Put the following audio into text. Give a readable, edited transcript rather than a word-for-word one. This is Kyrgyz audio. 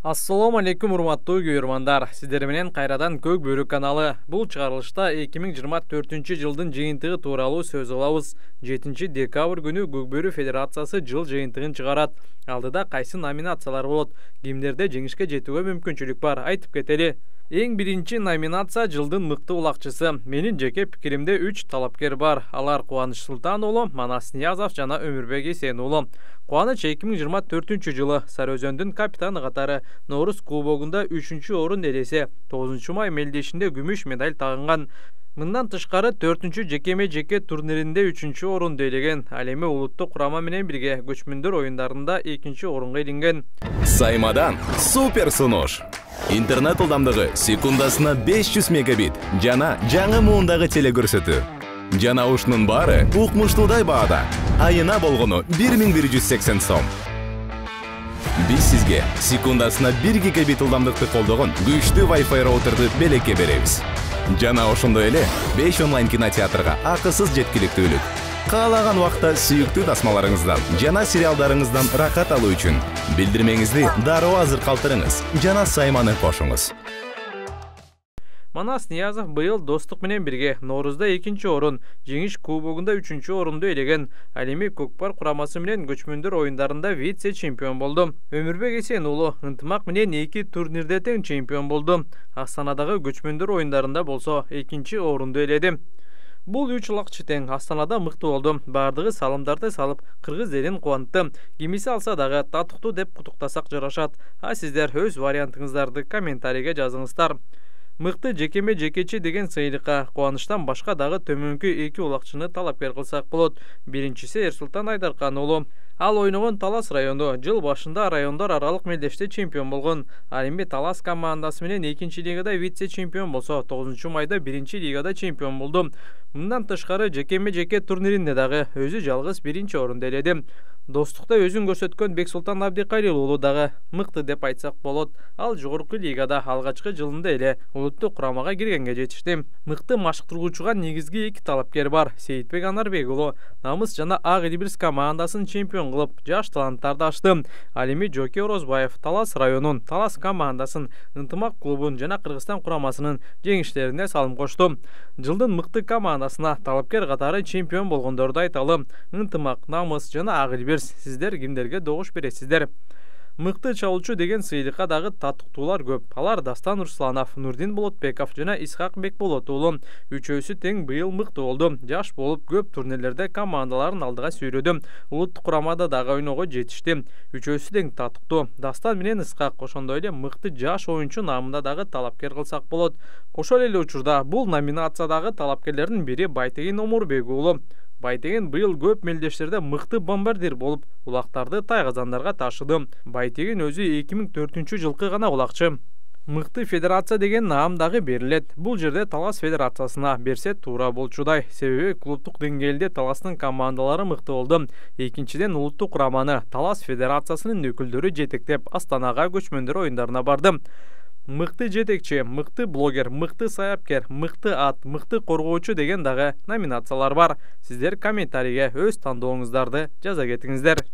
Assalamu alaikum урматтуу көрөрмандар. Сиздер менен кайрадан Көк Бөрү каналы. Бул чыгарылышта 2024-жылдын жыйынтыгы тууралуу сөз кылабыз. 7-декабрь күнү Көк Бөрү Федерациясы жыл жыйынтыгын чыгарат. Алдыда кайсы номинациялар болот? Кимдерде жеңишке жетүүгө мүмкүнчүлүк бар? Айтып кетели. Эң биринчи номинация жылдын мыкты улакчысы. Менин жеке пикиримде 3 талапкер бар. Алар Кубаныч Султан уулу, Манас Ниязов жана Өмүрбек Эсен уулу. Кубаныч 2024-жылы Сарыөзөндүн капитаны катары Норус кубогунда 3-орун ээлесе, 9 май мелдешинде күмүш медаль тагынган. Мындан тышкары 4-жекеме-жеке турниринде 3-орунду ээлеген. Ал эми улуттук курама менен бирге көчмөндөр оюндарында 2-орунга илинген. Саймадан супер сунуш. Интернет ылдамдыгы секундасына 500 мегабит жана жаңы муундагы телекөрсөтүү. Жана ушунун баары укмуштуудай баада. Айына болгону 1180 сом. Биз сизге секундасына 1 гигабит ылдамдыкты колдогон күчтүү Wi-Fi роутерди белекке беребиз. Жана ошондой эле 5 онлайн кинотеатрга акысыз жеткиликтүүлүк. Каалаган убакта сүйүктүү тасмаларыңыздан жана сериалдарыңыздан рахат алуу үчүн билдирмеңизди дароо азыр калтырыңыз жана сайманы кошуңуз. Манас Ниязов быйыл достук менен бирге Норузда 2-орун, Жеңиш кубогунда 3-орунду ээлеген. Ал эми Көкпар курамасы менен көчмөндөр оюндарында вице-чемпион болду. Өмүрбек Эсен уулу ынтымак менен 2 турнирде тең чемпион болду. Астанадагы көчмөндөр оюндарында болсо 2-орунду ээледи. Бул 3 улакчы тең Астанада мыкты болду. Бардыгы салымдарды салып, кыргыз элин кубантты. Кимиси алса дагы татыктуу деп куттуктасак жарашат. А сиздер өз вариантыңыздарды комментарийге жазыңыздар. Мыкты жекеме-жекечи деген сыйлыкка Кубанычтан башка дагы төмөнкү 2 улакчыны талапкер кылсак болот. Биринчиси Эрсултан Айдаркан уулу. Ал ойногон Талас району жыл башында райондор аралык мелдеште чемпион болгон. Ал эми Талас командасы менен 2-лигада вице-чемпион болсо, 9 майда 1-лигада чемпион болду. Мындан тышкары жекеме-жеке турниринде дагы өзү жалгыз 1-орунду ээледи. Достукта өзүн көрсөткөн Бексултан Абдикалил уулу дагы мыкты деп айтсак болот. Ал жогорку лигада алгачкы жылында эле улуттук курамага киргенге жетишти. Мыкты машыктыруучуга негизги 2 талапкер бар. Сейитбек Анарбек уулу Намыс жана Ак Элбирс командасын чемпион кылып, жаш таланттарды ачты. Ал эми Жоке Орозбаев Талас районун Талас командасын, Ынтымак клубун жана Кыргызстан курамасынын жеңиштерине салым кошту. Жылдын мыкты командасына талапкер катары чемпион болгондорду айталы. Ынтымак, Намыс жана Ак Элбирс. Сиздер кимдерге добуш бересиздер? Мыкты чалуучу деген сыйлыкка дагы татыктуулар көп. Алар Дастан Русланов, Нурдин Болотбеков жана Исхак Бекболот уулу. Үчөөсү тең быйыл мыкты болду. Жаш болуп көп турнирлерде командаларын алдыга сүйрөдү. Улуттук курамада дагы ойного жетишти. Үчөөсү тең татыктуу. Дастан менен Исхак ошондой эле мыкты жаш оюнчу намында дагы талапкер кылсак болот. Ошол эле учурда бул номинациядагы талапкерлердин бири Байтеген Омурбек уулу. Байтеген быйыл көп мелдештерде мыкты бомбардир болуп, улактарды тайгазандарга ташыды. Байтеген өзү 2004-жылкы гана улакчы. Мыкты федерация деген наам дагы берилет. Бул жерде Талас федерациясына берсе туура болчудай. Себеби клубтук деңгээлде Таластын командалары мыкты болду. Экинчиден улуттук кураманы Талас федерациясынын өкүлдөрү жетектеп Астанага көчмөндөр оюндарына барды. Мыкты жетекчи, мыкты блогер, мыкты саяпкер, мыкты ат, мыкты коргоочу деген дагы номинациялар бар. Сиздер комментарийге өз тандооңуздарды жаза кетиңиздер.